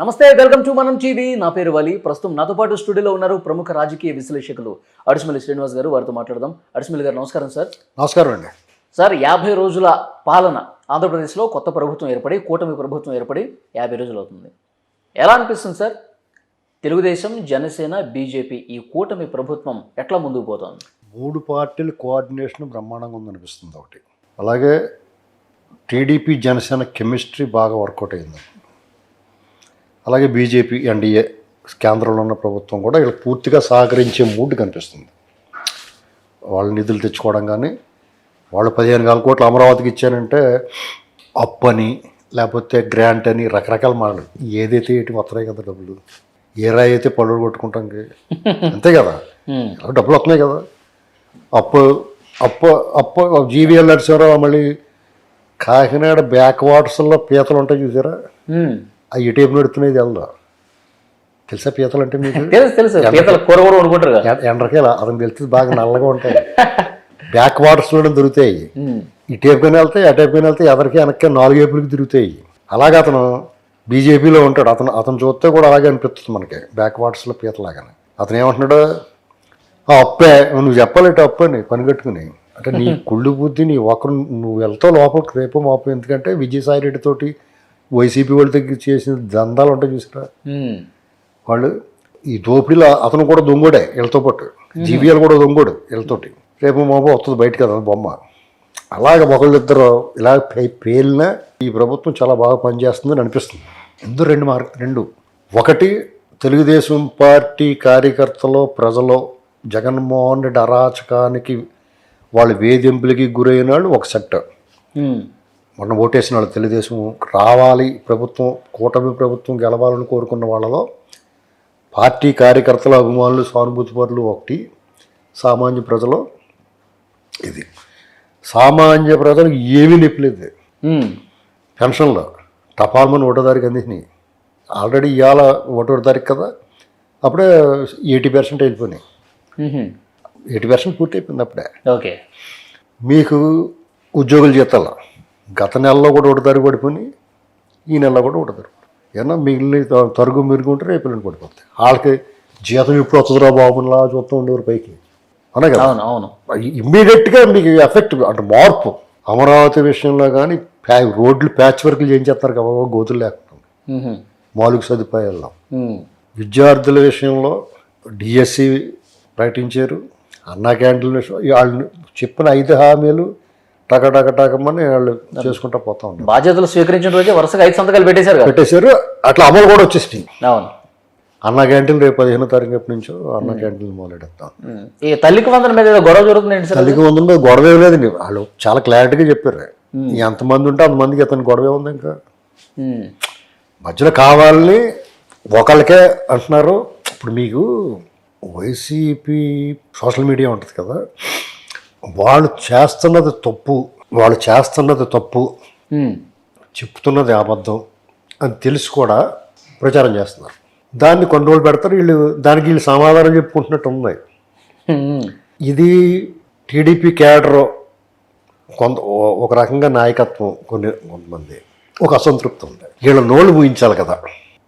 నమస్తే, welcome to మనం TV. నా పేరు వలి. ప్రస్తుతం నాతో పాటు స్టూడియోలో ఉన్నారు ప్రముఖ రాజకీయ విశ్లేషకులు అడిసిమల్లి శ్రీనివాస్ గారు. వారితో మాట్లాడదాం. అడిసిమల్లి గారు నమస్కారం సార్. నమస్కారం అండి. సార్, 50 రోజుల పాలన ఆంధ్రప్రదేశ్లో కొత్త ప్రభుత్వం ఏర్పడి, కూటమి ప్రభుత్వం ఏర్పడి 50 రోజులు అవుతుంది. ఎలా అనిపిస్తుంది సార్? తెలుగుదేశం, జనసేన, బీజేపీ ఈ కూటమి ప్రభుత్వం ఎట్లా ముందుకు పోతుంది? 3 పార్టీల కోఆర్డినేషన్ బ్రహ్మాండంగా ఉందనిపిస్తుంది ఒకటి. అలాగే టీడీపీ జనసేన కెమిస్ట్రీ బాగా వర్కౌట్ అయింది. అలాగే బీజేపీ ఎన్డీఏ కేంద్రంలో ఉన్న ప్రభుత్వం కూడా ఇలా పూర్తిగా సహకరించే మూడ్ కనిపిస్తుంది. వాళ్ళ నిధులు తెచ్చుకోవడం కానీ, వాళ్ళు 15,000 కోట్లు అమరావతికి ఇచ్చారంటే అప్పు అని, లేకపోతే గ్రాంట్ అని రకరకాల మాటలు. ఏదైతే ఏంటి వస్తున్నాయి కదా డబ్బులు. ఏ రాయి అయితే పళ్ళు కొట్టుకుంటాం అంతే కదా, డబ్బులు వస్తున్నాయి కదా. అప్పు అప్పు అప్పు జీవీఎల్ నడిచారో, మళ్ళీ కాకినాడ బ్యాక్ వాటర్స్లో పీతలు ఉంటాయి చూసారా, అవి ఎటేపు నడుతున్నాయి తెల్దా? తెలుసా పీతలు అంటే మీకు? ఎండ్రకాయలు అతను తెలిసి బాగా నల్లగా ఉంటాయి. బ్యాక్ వాటర్స్లోనే దొరుకుతాయి. ఈ టేపుకొని వెళ్తాయి, ఆ టేపుకొని వెళ్తాయి, ఎదరికి వెనక్కి 4 ఏపులకి తిరుగుతాయి. అలాగే అతను బీజేపీలో ఉంటాడు. అతను చూస్తే కూడా అలాగే అనిపిస్తుంది మనకి, బ్యాక్ వాటర్స్లో పీతలాగానే. అతను ఏమంటున్నాడు, అప్పే నువ్వు చెప్పాలంటే అప్పు అని పని కట్టుకుని. అంటే నీ కుళ్ళు బుద్ధి, నీ ఒకరు నువ్వు వెళ్తావు లోపలికి రేపు మాపు. ఎందుకంటే విజయసాయి రెడ్డి తోటి వైసీపీ వాళ్ళ దగ్గర చేసిన దందాలు ఉంటాయి చూసారా, వాళ్ళు ఈ దోపిడీలో అతను కూడా దొంగోడే వీళ్ళతో పాటు. జీవీఎల్ కూడా దొంగోడు వీళ్ళతోటి. రేపు మాపు వస్తుంది బయట కదా బొమ్మ. అలాగే ఒకళ్ళిద్దరు ఇలా పేలినా ఈ ప్రభుత్వం చాలా బాగా పనిచేస్తుందని అనిపిస్తుంది. ఎందుకు రెండు ఒకటి, తెలుగుదేశం పార్టీ కార్యకర్తలు, ప్రజలు జగన్మోహన్ రెడ్డి అరాచకానికి వాళ్ళు వేధింపులకి గురైన వాళ్ళు ఒక సెక్టర్. మొన్న ఓటేసిన వాళ్ళు తెలుగుదేశం రావాలి, ప్రభుత్వం కూటమి ప్రభుత్వం గెలవాలని కోరుకున్న వాళ్ళలో పార్టీ కార్యకర్తలు, అభిమానులు, సానుభూతి పరులు ఒకటి. సామాన్య ప్రజలు ఇది. సామాన్య ప్రజలు ఏమీ నొప్పిలేదు. పెన్షన్లో టపాల్మని 1వ తారీఖు అందించినాయి. ఆల్రెడీ ఇవాళ 1వ తారీఖు కదా, అప్పుడే 80% వెళ్ళిపోయినాయి. 80% పూర్తి అయిపోయింది అప్పుడే. ఓకే. మీకు ఉద్యోగుల జీతాలు గత నెలలో కూడా 1వ తారీఖు పడిపోయి, ఈ నెలలో కూడా 1వ తారీఖు. ఏమన్నా మిగిలిన తరుగు మెరుగుంటే రేపు ఎల్లుండి పడిపోతాయి. వాళ్ళకి జీతం ఇప్పుడు వస్తుందిరా బాబులా చూస్తూ ఉండేవారు పైకి, అనే కదా. అవును. ఇమ్మీడియట్గా మీకు ఎఫెక్ట్ అంటే మార్పు. అమరావతి విషయంలో కానీ రోడ్లు ప్యాచ్ వర్క్లు చేయించేస్తారు కదా, గోతులు లేకుండా మౌలిక సదుపాయాల్లో. విద్యార్థుల విషయంలో డిఎస్సి ప్రకటించారు. అన్నా క్యాంటీన్ల విషయం వాళ్ళు చెప్పిన 5 హామీలు టకమని వాళ్ళు చేసుకుంటా పోతా ఉన్నారు. బాధ్యతలు స్వీకరించిన రోజే వరుసగా 5 సంతకాలు పెట్టేశారు. అట్లా అమలు కూడా వచ్చేసినాయి. అవును. అన్నా క్యాంటీన్ రేపు 15వ తారీఖు ఎప్పటి నుంచో అన్నా క్యాంటీన్ మొదలెడతాం. ఈ తల్లికి వందన మీద గొడవ జరుగుతుంది. తల్లికి వందన మీద గొడవ ఏం లేదండి. వాళ్ళు చాలా క్లారిటీగా చెప్పారు, ఎంతమంది ఉంటే అంతమందికి అతను గొడవ ఉంది. ఇంకా మధ్యలో కావాలని ఒకళ్ళకే అంటున్నారు. ఇప్పుడు మీకు వైసీపీ సోషల్ మీడియా ఉంటుంది కదా, వాళ్ళు చేస్తున్నది తప్పు, చెప్తున్నది అబద్ధం అని తెలిసి కూడా ప్రచారం చేస్తున్నారు. దాన్ని కొన్ని రోజులు పెడతారు. దానికి వీళ్ళు సమాధానం చెప్పుకుంటున్నట్టు ఉన్నాయి. ఇది టీడీపీ క్యాడర్ ఒక రకంగా నాయకత్వం, కొంతమంది ఒక అసంతృప్తి ఉంది. వీళ్ళ నోళ్ళు ఊహించాలి కదా,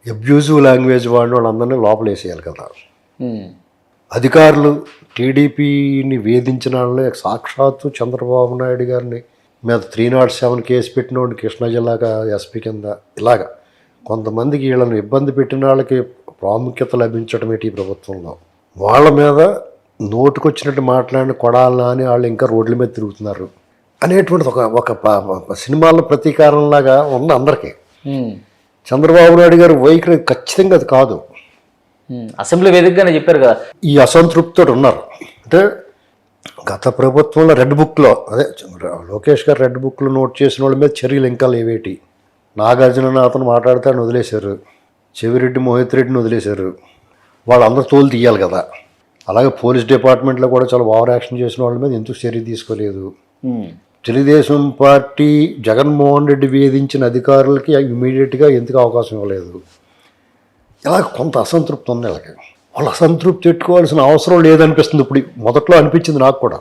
అబ్యూజివ్ లాంగ్వేజ్ వాళ్ళందరినీ లోపల వేసేయాలి కదా. అధికారులు టీడీపీని వేధించిన వాళ్ళే సాక్షాత్తు చంద్రబాబు నాయుడు గారిని మీద 307 కేసు పెట్టిన వాడిని కృష్ణా జిల్లాగా ఎస్పీ కింద ఇలాగా కొంతమందికి వీళ్ళని ఇబ్బంది పెట్టిన వాళ్ళకి ప్రాముఖ్యత లభించడం ఏంటి ఈ ప్రభుత్వంలో. వాళ్ళ మీద నోటుకొచ్చినట్టు మాట్లాడిన కొడాలని అని వాళ్ళు ఇంకా రోడ్ల మీద తిరుగుతున్నారు అనేటువంటిది ఒక సినిమాల్లో ప్రతీకారంలాగా ఉన్న అందరికీ. చంద్రబాబు నాయుడు గారు వైఖరి ఖచ్చితంగా అది కాదు. అసెంబ్లీ వేదికగానే చెప్పారు కదా. ఈ అసంతృప్తితో ఉన్నారు. అంటే గత ప్రభుత్వంలో రెడ్ బుక్లో, అదే లోకేష్ గారు రెడ్ బుక్లో నోట్ చేసిన వాళ్ళ మీద చర్యలు ఇంకా లేవేటి. నాగార్జున అతను మాట్లాడితే ఆయన వదిలేశారు, చెవిరెడ్డి మోహిత్ రెడ్డిని వదిలేశారు. వాళ్ళందరూ తోలు తీయాలి కదా. అలాగే పోలీస్ డిపార్ట్మెంట్లో కూడా చాలా ఓవర్ యాక్షన్ చేసిన వాళ్ళ మీద ఎందుకు చర్య తీసుకోలేదు. తెలుగుదేశం పార్టీ జగన్మోహన్ రెడ్డి వేధించిన అధికారులకి ఇమీడియట్గా ఎందుకు అవకాశం ఇవ్వలేదు. ఇలా కొంత అసంతృప్తి ఉంది వాళ్ళకి. వాళ్ళు అసంతృప్తి పెట్టుకోవాల్సిన అవసరం లేదనిపిస్తుంది. ఇప్పుడు మొదట్లో అనిపించింది నాకు కూడా.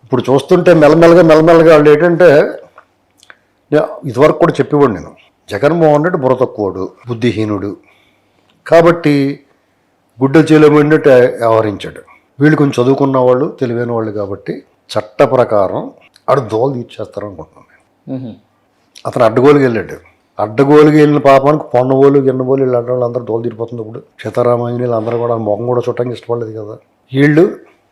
ఇప్పుడు చూస్తుంటే మెల్లమెల్లగా వాళ్ళు ఏంటంటే, ఇదివరకు కూడా చెప్పేవాడు నేను, జగన్మోహన్ రెడ్డి బుర్ర తక్కువడు, బుద్ధిహీనుడు, కాబట్టి గుడ్డ చేయలేమన్నట్టు వ్యవహరించాడు. వీళ్ళు కొంచెం చదువుకున్న వాళ్ళు, తెలివైన వాళ్ళు కాబట్టి చట్ట ప్రకారం ఆడు దోలు తీర్చేస్తారు అనుకుంటున్నాను నేను. అతను అడ్డగోలుకి వెళ్ళాడు. అడ్డగోలుకి వెళ్ళిన పాపానికి పొన్నబోలు గిన్నబోలు వీళ్ళు అడ్డ వాళ్ళందరూ దోలు తీరిపోతుంది. ఇప్పుడు సీతారామయ్య వీళ్ళు అందరూ కూడా మొహం కూడా చుట్టానికి ఇష్టపడలేదు కదా. వీళ్ళు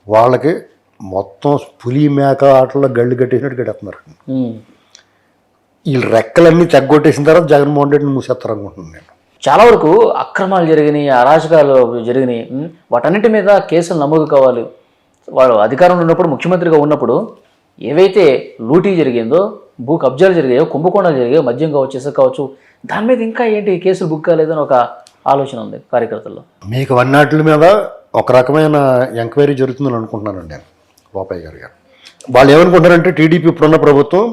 వాళ్ళకి మొత్తం పులి మేక ఆటల్లో గళ్ళు కట్టేసినట్టు గట్టేస్తున్నారు. వీళ్ళు రెక్కలన్నీ చెగ్గొట్టేసిన తర్వాత జగన్మోహన్ రెడ్డిని మూసేస్తారు అనుకుంటున్నాను నేను. చాలా వరకు అక్రమాలు జరిగినాయి, అరాచకాలు జరిగినాయి. వాటన్నిటి మీద కేసులు నమోదు కావాలి. వాడు అధికారంలో ఉన్నప్పుడు, ముఖ్యమంత్రిగా ఉన్నప్పుడు ఏవైతే లూటీ జరిగిందో, భూ కబ్జాలు జరిగాయో, కుంభకోణాలు జరిగాయో, మద్యం కావచ్చు, ఇసుక కావచ్చు, దాని మీద ఇంకా ఏంటి కేసులు బుక్ కాలేదని ఒక ఆలోచన ఉంది కార్యకర్తల్లో. మీకు వన్నాటి మీద ఒక రకమైన ఎంక్వైరీ జరుగుతుందని అనుకుంటున్నానండి నేను. బాపయ్య గారు వాళ్ళు ఏమనుకుంటారంటే టీడీపీ ఇప్పుడున్న ప్రభుత్వం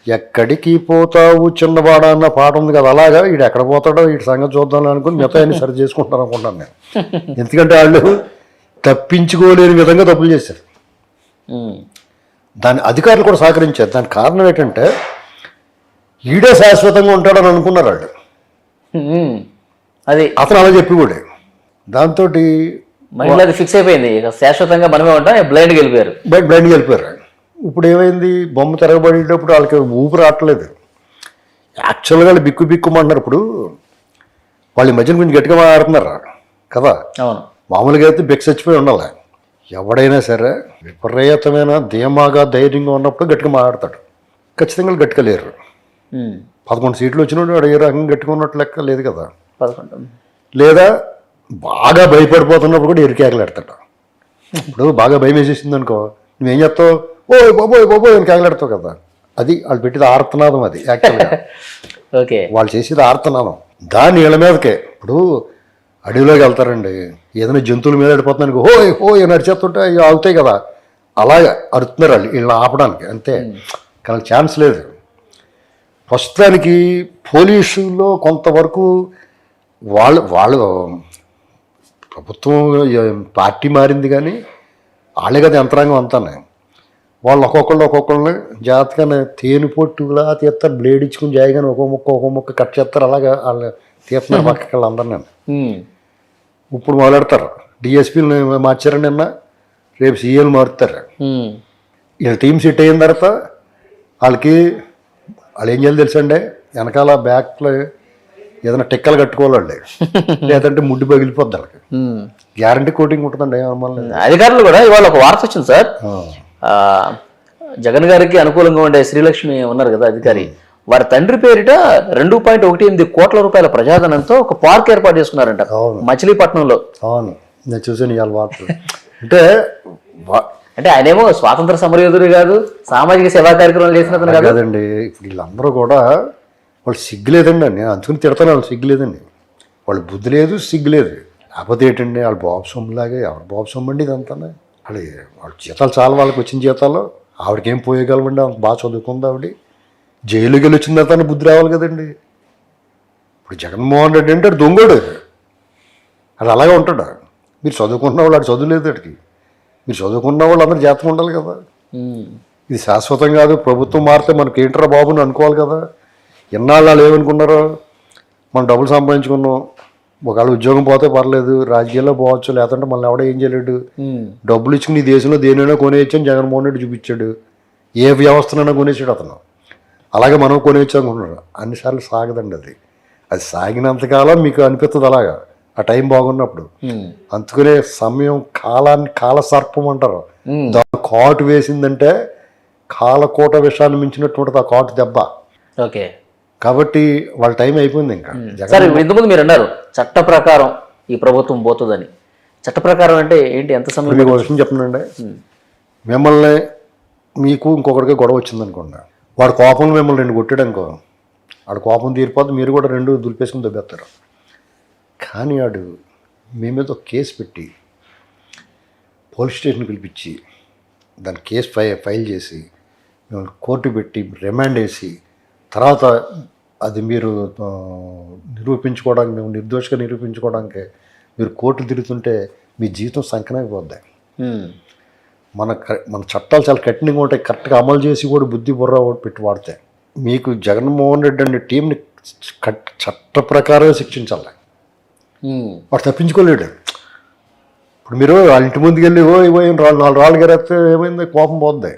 ఎక్కడికి పోతావు చిన్నవాడా అన్న పాట ఉంది కదా, అలాగా వీడు ఎక్కడ పోతాడో వీడి సంగతి చూద్దాం అనుకుని మిగతా అన్ని సరి చేసుకుంటారు అనుకుంటాను నేను. ఎందుకంటే వాళ్ళు తప్పించుకోలేని విధంగా తప్పులు చేశారు. దాని అధికారులు కూడా సహకరించారు. దానికి కారణం ఏంటంటే ఈడే శాశ్వతంగా ఉంటాడని అనుకున్నారు వాళ్ళు. అది అతను అలా చెప్పి కూడా దాంతో మైండ్లో అది ఫిక్స్ అయిపోయింది, శాశ్వతంగా మనమే ఉంటాం, బ్లైండ్కి వెళ్ళిపోయారు. బ్లైండ్కి వెళ్ళిపోయారు. ఇప్పుడు ఏమైంది, బొమ్మ తిరగబడేటప్పుడు వాళ్ళకి ఊపిరి రావట్లేదు. యాక్చువల్గా వాళ్ళు బిక్కు బిక్కుమంటున్నారు. ఇప్పుడు వాళ్ళు ఈ మధ్యన కొంచెం గట్టిగా మాట్లాడుతున్నారు కదా. అవును, మామూలుగా అయితే బెక్స్ చచ్చిపోయి ఉండాలి. ఎవడైనా సరే విపరీతమైన ధీమాగా ధైర్యంగా ఉన్నప్పుడు గట్టిగా మాట్లాడతాడు. ఖచ్చితంగా గట్టిగా లేరు. 11 సీట్లు వచ్చినప్పుడు వాడు ఏ రకంగా గట్టిగా ఉన్నట్టు లెక్క లేదు కదా. 11 లేదా బాగా భయపడిపోతున్నప్పుడు కూడా ఎరికేకలాడతాడు. ఇప్పుడు బాగా భయం వేసేసింది అనుకో, నువ్వేం చేస్తావు, ఓయ్ బాబోయ్ బాబోయ్ అని కేకలాడతావు కదా. అది వాళ్ళు పెట్టేది ఆర్తనాదం. అది యాక్చువల్గా ఓకే, వాళ్ళు చేసేది ఆర్తనాదం. దాని నీళ్ళ మీదకే. ఇప్పుడు అడవిలోకి వెళ్తారండి, ఏదైనా జంతువుల మీద పడిపోతున్నానికి హోయ్ హోయ్ అని అరిచేస్తుంటే అవి ఆగుతాయి కదా, అలాగా అరుతున్నారు వాళ్ళు వీళ్ళని ఆపడానికి. అంతే, కానీ ఛాన్స్ లేదు. ప్రస్తుతానికి పోలీసుల్లో కొంతవరకు వాళ్ళు ప్రభుత్వం పార్టీ మారింది కానీ వాళ్ళే కదా యంత్రాంగం అంతానే. వాళ్ళు ఒక్కొక్కళ్ళని జాగ్రత్తగానే తేనె పొట్టులా తీస్తారు, బ్లేడ్ ఇచ్చుకుని జాయిగానే ఒక్కొక్క ముక్క కట్ చేస్తారు. అలాగా వాళ్ళు తీస్తున్నారు పక్కకి వాళ్ళందరినీ. ఇప్పుడు మొదలెడతారు. డిఎస్పీలు మార్చారు నిన్న, రేపు సీఏలు మారుతారు. వీళ్ళ టీం సెట్ అయిన తర్వాత వాళ్ళు ఏం చేయాలి తెలుసండి, వెనకాల బ్యాక్లో ఏదైనా టిక్కలు కట్టుకోవాలండి, లేదంటే ముడ్డు పగిలిపోద్ది వాళ్ళకి. గ్యారంటీ కోటింగ్ ఉంటుందండి. అధికారులు కూడా ఇవాళ ఒక వార్త వచ్చింది సార్. జగన్ గారికి అనుకూలంగా ఉండే శ్రీలక్ష్మి ఉన్నారు కదా అధికారి, వారి తండ్రి పేరిట 2.18 కోట్ల రూపాయల ప్రజాధనంతో ఒక పార్క్ ఏర్పాటు చేసుకున్నారంట మచిలీపట్నంలో. అవును, నేను చూసాను ఇవాళ వార్త. అంటే ఆయనేమో స్వాతంత్ర సమరయోధుడు కాదు, సామాజిక సేవా కార్యక్రమాలు చేసిన కాదండి. ఇప్పుడు వీళ్ళందరూ కూడా వాళ్ళు సిగ్గులేదండి. నేను అందుకుని తిడతాను, వాళ్ళు సిగ్గులేదండి. వాళ్ళు బుద్ధి లేదు, సిగ్గు లేదు. లేకపోతే ఏంటండి, వాళ్ళు బాబు సొమ్ములాగే. ఎవరు బాబు సొమ్ము అండి ఇదంతా? వాళ్ళ జీతాలు చాలా, వాళ్ళకి వచ్చిన జీతాలు. ఆవిడకేం పోయగలవండి, ఆవిడ బాగా చదువుకుంది. ఆవిడ జైలుకి వెళ్ళి వచ్చిన తర్వాత బుద్ధి రావాలి కదండి. ఇప్పుడు జగన్మోహన్ రెడ్డి అంటే దొంగోడు, అది అలాగే ఉంటాడు. మీరు చదువుకున్న వాళ్ళు ఆడు చదువులేదు అడికి. మీరు చదువుకున్న వాళ్ళు అందరూ జాతకం ఉండాలి కదా. ఇది శాశ్వతం కాదు. ప్రభుత్వం మారితే మనకి ఏంటరా బాబుని అనుకోవాలి కదా. ఎన్నాళ్ళు వాళ్ళు ఏమనుకున్నారో, మనం డబ్బులు సంపాదించుకున్నాం, ఒకవేళ ఉద్యోగం పోతే పర్లేదు, రాజకీయాల్లో పోవచ్చు, లేదంటే మళ్ళీ ఎవడో ఏం చేయలేడు, డబ్బులు ఇచ్చుకుని ఈ దేశంలో దేనైనా కొనేయచ్చు అని జగన్మోహన్ రెడ్డి చూపించాడు. ఏ వ్యవస్థనైనా కొనేసాడు అతను. అలాగే మనం కొనేయచ్చు అనుకుంటున్నాడు. అన్నిసార్లు సాగదండి అది. అది సాగినంతకాలం మీకు అనిపిస్తుంది అలాగా, ఆ టైం బాగున్నప్పుడు. అందుకునే సమయం కాల సర్పం అంటారు. దాని కాటు వేసిందంటే కాలకోట విషయాన్ని మించినటువంటి ఆ కాటు దెబ్బ. ఓకే, కాబట్టి వాళ్ళ టైం అయిపోయింది. ఇంకా సరే, ఇంతకుముందు మీరు అన్నారు చట్ట ప్రకారం ఈ ప్రభుత్వం పోతుందని. చట్ట ప్రకారం అంటే ఏంటి, ఎంత సమయం? మీకు విషయం చెప్తున్నాండి. మిమ్మల్ని మీకు ఇంకొకటికి గొడవ వచ్చిందనుకోండి, వాడు కోపంలో మిమ్మల్ని 2 కొట్టాడు అనుకో, వాడు కోపం తీరిపోతే మీరు కూడా 2 దులిపేసుకుని దెబ్బేస్తారు. కానీ వాడు మీ మీద ఒక కేసు పెట్టి పోలీస్ స్టేషన్ పిలిపించి దాని కేసు ఫైల్ చేసి మిమ్మల్ని కోర్టు పెట్టి రిమాండ్ వేసి తర్వాత అది మీరు నిరూపించుకోవడానికి, మేము నిర్దోషిగా నిరూపించుకోవడానికి మీరు కోర్టు తిరుగుతుంటే మీ జీవితం సంకనాకపోద్ది. మన చట్టాలు చాలా కఠినంగా ఉంటాయి. కరెక్ట్గా అమలు చేసి కూడా బుద్ధి బుర్ర పెట్టి వాడితే మీకు జగన్మోహన్ రెడ్డి అనే టీంని చట్ట ప్రకారం శిక్షించాలి. వాడు తప్పించుకోలేడు. ఇప్పుడు మీరు వాళ్ళ ఇంటి ముందుకు వెళ్ళి నాలుగు రాళ్ళు గెరేస్తే ఏమైంది, కోపం పోద్ది.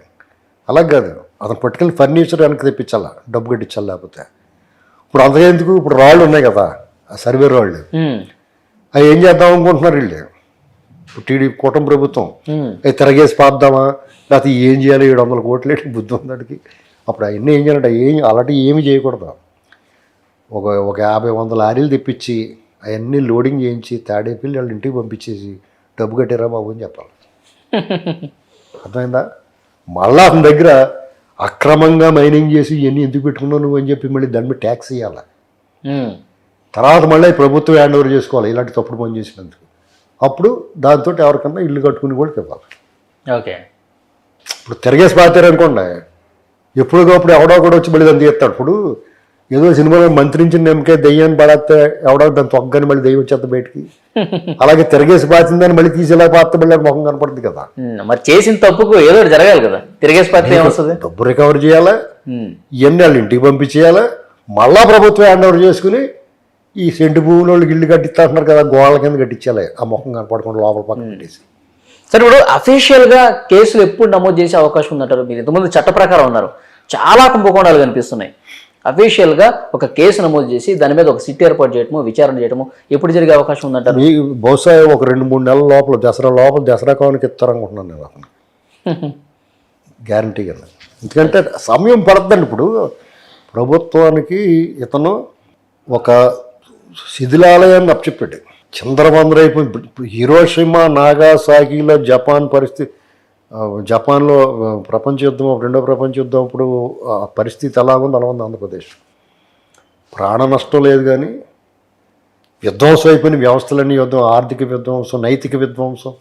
అలా కాదు, అతను పట్టుకెళ్ళి ఫర్నిచర్ వెనక్కి తెప్పించాలా, డబ్బు కట్టించాలి. లేకపోతే ఇప్పుడు అంతగా ఎందుకు, ఇప్పుడు రాళ్ళు ఉన్నాయి కదా, ఆ సర్వే రాళ్ళు, అవి ఏం చేద్దాం అనుకుంటున్నారు వీళ్ళు, టీడీపీ కూటమి ప్రభుత్వం. అవి తిరగేసి పాద్దామా, లేకపోతే ఏం చేయాలి, 700 కోట్లు బుద్ధి ఉందాడికి. అప్పుడు అవన్నీ ఏం చేయాలంటే అలాంటివి ఏమి చేయకూడదు. ఒక 50-100 లారీలు తెప్పించి అవన్నీ లోడింగ్ చేయించి తాడేపల్లి వాళ్ళ ఇంటికి పంపించేసి డబ్బు కట్టారా బాబు అని చెప్పాలి. అర్థమైందా? మళ్ళీ అతని దగ్గర అక్రమంగా మైనింగ్ చేసి ఇవన్నీ ఎందుకు పెట్టుకున్నావు నువ్వు అని చెప్పి మళ్ళీ దాని మీద ట్యాక్స్ ఇవ్వాలి. తర్వాత మళ్ళీ ప్రభుత్వం హ్యాండ్ ఓవర్ చేసుకోవాలి ఇలాంటి తప్పుడు పని చేసినందుకు. అప్పుడు దాంతో ఎవరికన్నా ఇల్లు కట్టుకుని కూడా ఇవ్వాలి. ఓకే. ఇప్పుడు తిరగేసి పాతారనుకోండి, ఎప్పుడోకప్పుడు ఎవడో కూడా వచ్చి మళ్ళీ దాన్ని తీస్తాడు. ఇప్పుడు ఏదో సినిమాలో మంత్రించిన నెమ్మకే దెయ్యాన్ని పడేస్తే ఎవడో దాన్ని తొక్కని మళ్ళీ దెయ్యం వచ్చేస్తా బయటికి. అలాగే తిరగేసి పాతిందని మళ్ళీ తీసేలా పాత మళ్ళీ ముఖం కనపడుతుంది కదా. మరి చేసిన తప్పుకు ఏదో జరగాలి కదా, తిరిగేసి పాత్ర ఏమొస్తుంది? డబ్బు రికవర్ చేయాలా, ఇవన్నీ వాళ్ళు ఇంటికి పంపించేయాలా, మళ్ళా ప్రభుత్వం హ్యాండ్ ఓవర్ చేసుకుని ఈ సెంటు భూముల వాళ్ళకి ఇల్లు కట్టిస్తాంటున్నారు కదా, గోడల కింద కట్టించాలి, ఆ ముఖం కనపడకుండా లోపల పక్కన పెట్టేసి. సరే, ఇప్పుడు అఫీషియల్గా కేసులు ఎప్పుడు నమోదు చేసే అవకాశం ఉందంటారు? మీరు ఇంతకుముందు చట్ట ప్రకారం ఉన్నారు, చాలా కుంభకోణాలు కనిపిస్తున్నాయి. అఫీషియల్గా ఒక కేసు నమోదు చేసి దాని మీద ఒక సిట్ ఏర్పాటు చేయడము, విచారణ చేయడము ఎప్పుడు జరిగే అవకాశం ఉందంటారు? బహుశా ఒక 2-3 నెలల లోపల, దసరా కావానికి ఇస్తారనుకుంటున్నాను నేను అతను, గ్యారంటీగా. ఎందుకంటే సమయం పడుతుందండి. ఇప్పుడు ప్రభుత్వానికి ఇతను ఒక శిథిలాలయాన్ని అప్పచెప్పాడు, చంద్రబందర అయిపోయింది. ఇప్పుడు హిరోషిమా, నాగాసాకిలో జపాన్ పరిస్థితి, జపాన్లో ప్రపంచ యుద్ధం, రెండో ప్రపంచ యుద్ధం అప్పుడు ఆ పరిస్థితి ఎలా ఉంది అలా ఉంది ఆంధ్రప్రదేశ్. ప్రాణ నష్టం లేదు కానీ విధ్వంసం అయిపోయిన వ్యవస్థలన్నీ యుద్ధం, ఆర్థిక విధ్వంసం, నైతిక విధ్వంసం,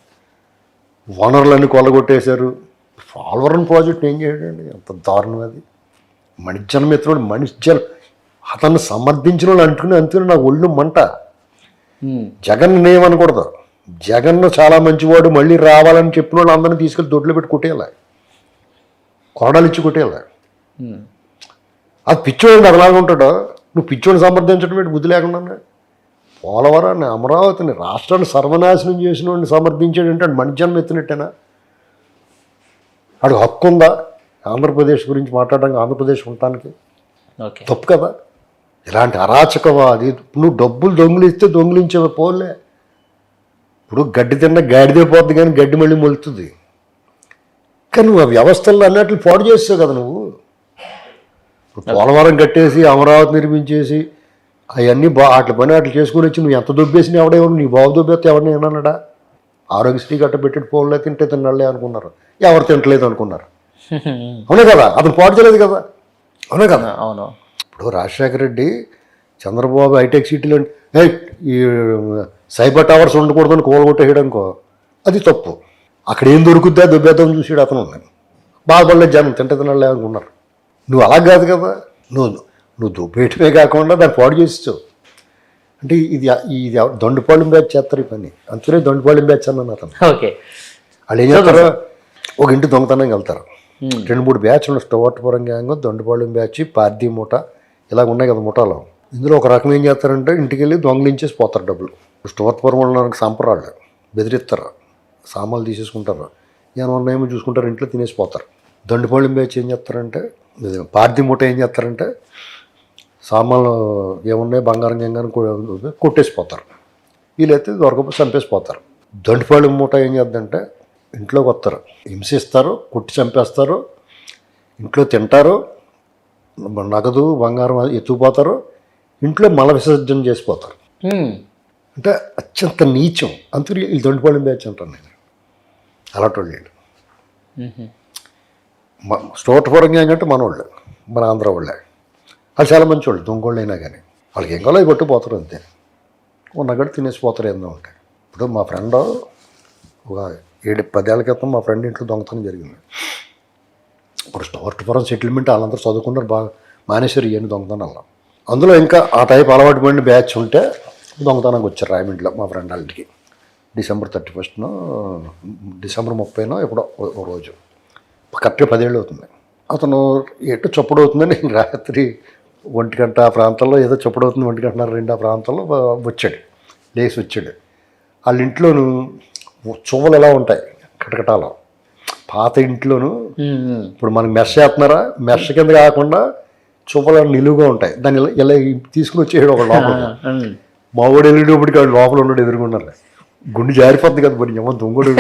వనరులన్నీ కొల్లగొట్టేశారు. పోలవరం ప్రాజెక్ట్ ఏం చేయడండి, ఎంత దారుణం అది. మణిజన మిత్రుడు అతన్ని సమర్థించిన వాళ్ళు అంటుకుని నాకు ఒళ్ళు మంట. జగన్ ఏమనకూడదు, జగన్ చాలా మంచివాడు, మళ్ళీ రావాలని చెప్పిన వాళ్ళు అందరినీ తీసుకెళ్ళి దొడ్లో పెట్టి కొట్టేయాలి, కొరడాలు ఇచ్చి కొట్టేయాలి. అది పిచ్చోడు అలాగే ఉంటాడో, నువ్వు పిచ్చోడిని సమర్థించడం ఏంటి బుద్ధి లేకుండా? పోలవరాన్ని, అమరావతిని, రాష్ట్రాన్ని సర్వనాశనం చేసిన వాడిని సమర్థించాడంటే మణిజన్మ ఎత్తినట్టేనా? వాడికి హక్కు ఉందా ఆంధ్రప్రదేశ్ గురించి మాట్లాడడానికి, ఆంధ్రప్రదేశ్ ఉండటానికి? తప్పు కదా. ఇలాంటి అరాచకవాది, నువ్వు డబ్బులు దొంగిలిస్తే దొంగిలించే పోలే. ఇప్పుడు గడ్డి తిన్న గాడిదే పోద్ది కానీ గడ్డి మళ్ళీ మొలుతుంది. కానీ నువ్వు ఆ వ్యవస్థల్లో అన్నట్లు పాడు చేస్తావు కదా నువ్వు. ఇప్పుడు పోలవరం కట్టేసి అమరావతి నిర్మించేసి అవన్నీ వాటి పని అట్లా చేసుకుని వచ్చి నువ్వు ఎంత దొబ్బేసినా ఎవడేమో, నీ బాబు దొబ్బేస్తే ఎవరిని ఏమన్నాడా? ఆరోగ్యశ్రీ గట్ట పెట్టి పోలే తింటే తిన్నాళ్ళే అనుకున్నారు, ఎవరు తింటలేదు అనుకున్నారు. అవునే కదా, అతను పాడు చేయలేదు కదా. అవునే కదా. అవును. ఇప్పుడు రాజశేఖర రెడ్డి, చంద్రబాబు హైటెక్ సిటీలో ఈ సైబర్ టవర్స్ ఉండకూడదని కూలగొట్టేయడానికో, అది తప్పు. అక్కడ ఏం దొరుకుద్దా దుబ్బేద్దాం చూసాడు అతను. బాధపడలేదు జనం, తింటే తినాలే అనుకున్నారు. నువ్వు అలా కాదు కదా, నువ్వు దుబ్బేయటమే కాకుండా దాన్ని పాడు చేస్తావు. అంటే ఇది దొండపాళెం బ్యాచ్ చేస్తారు ఈ పని, అంతనే దొండపాళెం బ్యాచ్ అన్నాను అతను. ఓకే. వాళ్ళు ఏం చేస్తారో, ఒక ఇంటి దొంగతనంగా వెళ్తారు, 2-3 బ్యాచ్లు, స్టోవర్పురం గ్యాంగ్, దొండపాళెం బ్యాచ్, పార్దీ మూట, ఇలాగ ఉన్నాయి కదా ముఠాలో. ఇందులో ఒక రకం ఏం చేస్తారంటే ఇంటికి వెళ్ళి దొంగలించేసి పోతారు డబ్బులు. స్టోవర్పురం వాళ్ళకి సంపరాళ్ళు బెదిరిస్తారు, సామాన్లు తీసేసుకుంటారు, ఏమన్నా చూసుకుంటారు, ఇంట్లో తినేసిపోతారు. దొండపాళెం బ్యాచ్ ఏం చేస్తారంటే, పార్దీ మూట ఏం చేస్తారంటే సామాన్లు ఏమున్నాయి బంగారం గంగారం కొట్టేసిపోతారు. వీలైతే దొరకపోతే చంపేసిపోతారు. దొండపాళెం మూట ఏం చేద్దంటే ఇంట్లోకి వస్తారు, హింసిస్తారు, కొట్టి చంపేస్తారు, ఇంట్లో తింటారు, నగదు బంగారం ఎత్తుకుపోతారు, ఇంట్లో మల విసర్జన చేసిపోతారు. అంటే అత్యంత నీచం. అందుకే వీళ్ళు దొండపాళెం బ్యాచ్ అంటాను నేను. అలాంటి వాళ్ళు స్టోర్పురం గ్యాంగ్ అంటే మనోళ్ళు, మన ఆంధ్ర వాళ్ళే. వాళ్ళు చాలా మంచి వాళ్ళు, దొంగోళ్ళు అయినా కానీ వాళ్ళకి ఏం కావాలో కొట్టిపోతారు అంతే. ఉన్నగడు తినేసిపోతారు ఏందో ఉంటాయి. ఇప్పుడు మా ఫ్రెండ్ ఒక 7-10 ఏళ్ల క్రితం మా ఫ్రెండ్ ఇంట్లో దొంగతనం జరిగింది. ఇప్పుడు స్టోర్పురం సెటిల్మెంట్ వాళ్ళందరూ చదువుకున్నారు, బాగా మానేశ్వరి ఇవన్నీ దొంగతనాలు. అందులో ఇంకా ఆ టైప్ అలవాటు పడిన బ్యాచ్ ఉంటే దొంగతనానికి వచ్చారు రాయమండ్రిలో మా ఫ్రెండ్ వాళ్ళకి. December 31 December 30 ఎప్పుడో ఒక రోజు, కరెక్ట్గా 10 ఏళ్ళు అవుతుంది. అతను ఎటు చప్పుడు అవుతుందని రాత్రి ఒంటిగంట ఆ ప్రాంతంలో ఏదో చెప్పుడవుతుంది, 1:30 ఆ ప్రాంతంలో వచ్చాడు, లేచి వచ్చాడు. వాళ్ళ ఇంట్లోనూ చువ్వలు ఎలా ఉంటాయి కటకటాలు, పాత ఇంట్లోనూ ఇప్పుడు మనకి మెష్ వేస్తున్నారా, మెష్ కింద కాకుండా చువ్వలు నిలువుగా ఉంటాయి, దాన్ని ఇలా తీసుకుని వచ్చేసాడు ఒక లోపల. మా వాడు వెళ్ళేటప్పటికి వాడు లోపల ఉన్నాడు, ఎదుర్కొన్నారు. గుండె జారిపోద్ది కదా మరి, ఏమో దొంగడు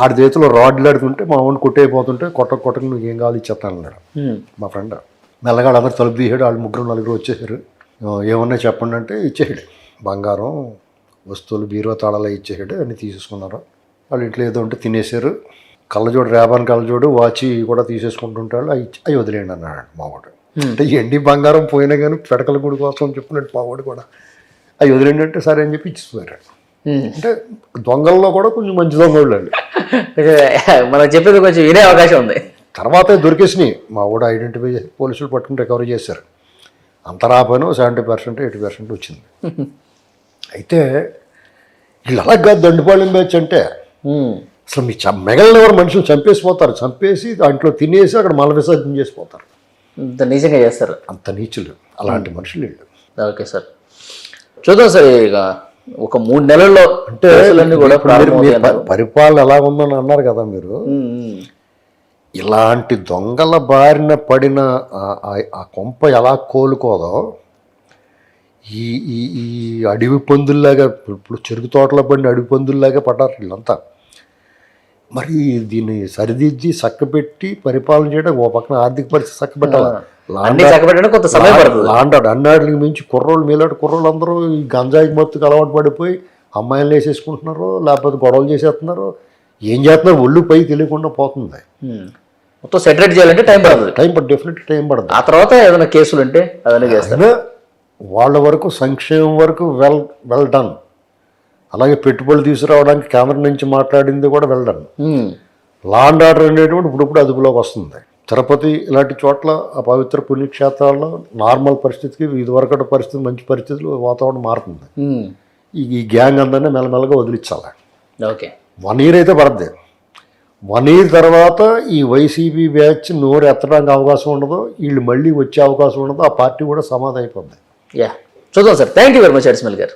ఆడి చేతిలో రాడ్లు ఆడుతుంటే మా వాడిని కొట్టయిపోతుంటే కొట్టకు నువ్వు ఏం కావాలి ఇచ్చేస్తాను అన్నాడు మా ఫ్రెండ్. మెల్లగా అందరూ తలుపు తీసాడు, వాళ్ళు 3-4 వచ్చేసారు. ఏమన్నా చెప్పండి అంటే ఇచ్చేసాడు, బంగారం వస్తువులు బీరువా తాళాలు ఇచ్చేసాడు, అన్నీ తీసేసుకున్నారు. వాళ్ళు ఇంట్లో ఏదో ఉంటే తినేసారు. కళ్ళజోడు, రేబాన్ కళ్ళజోడు, వాచి కూడా తీసేసుకుంటుంటాడు, అవి వదిలేయండి అన్నాడు మావాడు. అంటే ఎండి బంగారం పోయినా కానీ పెడకల గుడి కోసం చెప్పినట్టు మావాడు కూడా అవి వదిలేండి అంటే సరే అని చెప్పి ఇచ్చిపోయారు. అంటే దొంగల్లో కూడా కొంచెం మంచి దొంగలు అండి, మనం చెప్పేది కొంచెం వినే అవకాశం ఉంది. తర్వాత దొరికేసినాయి, మా వాడు ఐడెంటిఫై చేసి పోలీసులు పట్టుకుని రికవరీ చేశారు. అంత రాపోయినా 70%, 80% వచ్చింది. అయితే వీళ్ళు అలా కాదు దండుపాళెం బ్యాచ్ అంటే, అసలు మీ మిగలిన ఎవరు మనుషులు చంపేసిపోతారు, చంపేసి దాంట్లో తినేసి అక్కడ మల విసర్జన చేసిపోతారు. అంత నీచంగా చేస్తారు, అంత నీచులు, అలాంటి మనుషులు వీళ్ళు. ఓకే సార్, చూద్దాం సార్. ఇక ఒక 3 నెలల్లో అంటే కూడా పరిపాలన ఎలా ఉందని అన్నారు కదా మీరు. ఇలాంటి దొంగల బారిన పడిన ఆ కొంప ఎలా కోలుకోదో, ఈ ఈ ఈ అడవి పందుల్లాగా, ఇప్పుడు చెరుకు తోటలో పడిన అడవి పందుల్లాగా పడ్డారు వీళ్ళంతా. మరి దీన్ని సరిదిద్ది చక్కబెట్టి పరిపాలన చేయడం, ఓ పక్కన ఆర్థిక పరిస్థితి చక్కబెట్టాలి, కొంత సమయం పడుతుంది. లాండాడు అన్నాడికి మించి కుర్రోళ్ళు, మీలాంటి కుర్రోళ్ళు అందరూ ఈ గంజాయి మత్తుకు అలవాటు పడిపోయి అమ్మాయిలు వేసేసుకుంటున్నారు, లేకపోతే గొడవలు చేసేస్తున్నారు, ఏం చేస్తున్నారు ఒళ్ళు పై తెలియకుండా పోతుంది. మొత్తం సెటరేట్ చేయాలంటే టైం పడుతుంది, డెఫినెట్ టైం పడుతుంది. ఆ తర్వాత ఏదైనా కేసులు ఉంటే అదనే చేస్తారు. వాళ్ళ వరకు సంక్షేమం వరకు వెల్ డన్. అలాగే పెట్టుబడులు తీసుకురావడానికి కేంద్రం నుంచి మాట్లాడింది కూడా well done. Law and order అనేటువంటి ఇప్పుడు అదుపులోకి వస్తుంది. తిరుపతి ఇలాంటి చోట్ల ఆ పవిత్ర పుణ్యక్షేత్రాల్లో నార్మల్ పరిస్థితికి ఇదివరకటి పరిస్థితి, మంచి పరిస్థితులు, వాతావరణం మారుతుంది. ఈ గ్యాంగ్ అందరినీ మెల్లమెల్లగా వదిలించాలి. ఓకే, 1 year అయితే పడద్ది. 1 year తర్వాత ఈ వైసీపీ బ్యాచ్ నోరు ఎత్తడానికి అవకాశం ఉండదు, వీళ్ళు మళ్ళీ వచ్చే అవకాశం ఉండదు, ఆ పార్టీ కూడా సమాధి అయిపోద్ది. చూద్దాం sir. Thank you very much అడిస్మల్ గారు.